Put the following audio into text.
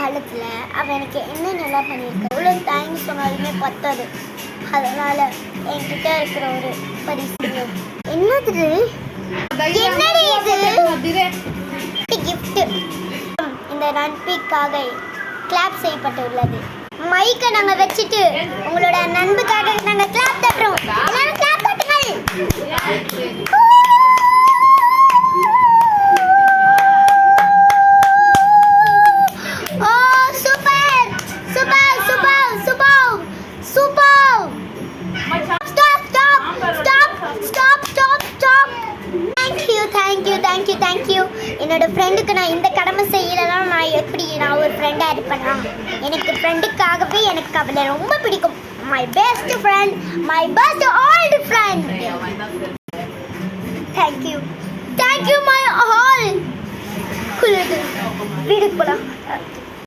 காலத்தில் அவன் எனக்கு என்ன நல்லா பண்ணியிருக்கான். எவ்வளோ தேங்க்ஸ் சொன்னாலுமே பத்தாது. அதனால் என்கிட்ட இருக்கிற ஒரு பரிசு என்னது? என்னடி இது? கிஃப்ட். இந்த நட்புக்காக கிளாப் செய்யப்பட்டுள்ளது. மைக்கை நாங்கள் வச்சுட்டு உங்களோட நண்புக்காக நாங்கள் கிளாப் தட்டுறோம். எல்லாரும் கிளாப் தட்டுங்கள். தேங்க்யூ. என்னோட ஃப்ரெண்டுக்கு நான் இந்த கடமை செய்யலைன்னா நான் ஒரு ஃப்ரெண்டாக இருப்பேனா? எனக்கு ஃப்ரெண்டுக்காகவே எனக்கு அவளை ரொம்ப பிடிக்கும். My best friend, my best old friend. Thank you my all. வீட்டுக்கு போகலாம்.